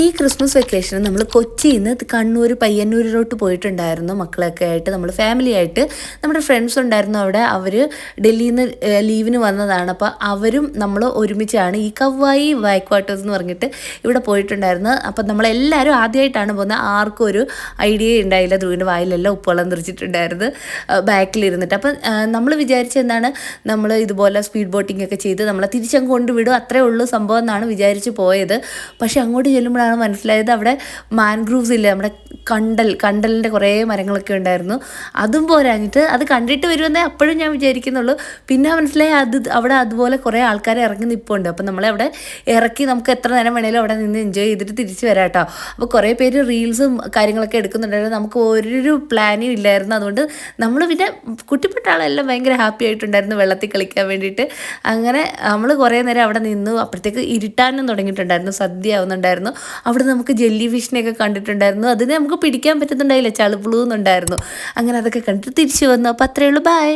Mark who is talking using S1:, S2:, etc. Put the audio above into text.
S1: ഈ ക്രിസ്മസ് വെക്കേഷന് നമ്മൾ കൊച്ചിയിൽ നിന്ന് കണ്ണൂർ പയ്യന്നൂരിലോട്ട് പോയിട്ടുണ്ടായിരുന്നു മക്കളൊക്കെ ആയിട്ട്. നമ്മൾ ഫാമിലി ആയിട്ട് നമ്മുടെ ഫ്രണ്ട്സ് ഉണ്ടായിരുന്നു അവിടെ. അവർ ഡൽഹിയിൽ നിന്ന് ലീവിന് വന്നതാണ്. അപ്പോൾ അവരും നമ്മൾ ഒരുമിച്ചാണ് ഈ കവ്വായി ബാക്ക് വാട്ടേഴ്സ് എന്ന് പറഞ്ഞിട്ട് ഇവിടെ പോയിട്ടുണ്ടായിരുന്നു. അപ്പം നമ്മളെല്ലാവരും ആദ്യമായിട്ടാണ് പോകുന്നത്. ആർക്കും ഒരു ഐഡിയ ഉണ്ടായില്ല. ധ്രുവിൻ്റെ വായിലെല്ലാം ഉപ്പുവെള്ളം തെറിച്ചിട്ടുണ്ടായിരുന്നു ബാക്കിലിരുന്നിട്ട്. അപ്പം നമ്മൾ വിചാരിച്ചെന്താണ്, നമ്മൾ ഇതുപോലെ സ്പീഡ് ബോട്ടിംഗ് ഒക്കെ ചെയ്ത് നമ്മളെ തിരിച്ചങ്ങ് കൊണ്ടുവിടും, അത്രേ ഉള്ളൂ സംഭവം എന്നാണ് വിചാരിച്ച് പോയത്. പക്ഷേ അങ്ങോട്ട് ചെല്ലുമ്പോഴാണ് മനസ്സിലായത് അവിടെ മാൻഗ്രൂവ്സ് ഇല്ല, നമ്മുടെ കണ്ടലിൻ്റെ കുറേ മരങ്ങളൊക്കെ ഉണ്ടായിരുന്നു. അതും പോരാഞ്ഞിട്ട് അത് കണ്ടിട്ട് വരുമെന്നേ അപ്പോഴും ഞാൻ വിചാരിക്കുന്നുള്ളൂ. പിന്നെ മനസ്സിലായി അവിടെ അതുപോലെ കുറേ ആൾക്കാർ ഇറങ്ങി നിൽപ്പുണ്ട്. അപ്പം നമ്മളെ അവിടെ ഇറക്കി നമുക്ക് എത്ര നേരം വേണേലും അവിടെ നിന്ന് എൻജോയ് ചെയ്തിട്ട് തിരിച്ച് വരാം കേട്ടോ. അപ്പോൾ കുറേ പേര് റീൽസും കാര്യങ്ങളൊക്കെ എടുക്കുന്നുണ്ടായിരുന്നു. നമുക്ക് ഒരു പ്ലാനും ഇല്ലായിരുന്നു. അതുകൊണ്ട് നമ്മൾ പിന്നെ കുട്ടിപ്പെട്ട ആളെല്ലാം ഭയങ്കര ഹാപ്പി ആയിട്ടുണ്ടായിരുന്നു വെള്ളത്തിൽ കളിക്കാൻ വേണ്ടിയിട്ട്. അങ്ങനെ നമ്മൾ കുറേ നേരം അവിടെ നിന്നു. അപ്പോഴത്തേക്ക് ഇരുട്ടാനും തുടങ്ങിയിട്ടുണ്ടായിരുന്നു, സദ്യ ആവുന്നുണ്ടായിരുന്നു. അവിടെ നമുക്ക് ജെല്ലി ഫിഷിനെയൊക്കെ കണ്ടിട്ടുണ്ടായിരുന്നു. അതിനെ നമുക്ക് പിടിക്കാൻ പറ്റുന്നുണ്ടായില്ല, ചളുപുളുന്നുണ്ടായിരുന്നു. അങ്ങനെ അതൊക്കെ കണ്ടിട്ട് തിരിച്ചു വന്നു. അപ്പോൾ അത്രയേ ഉള്ളൂ, ബൈ.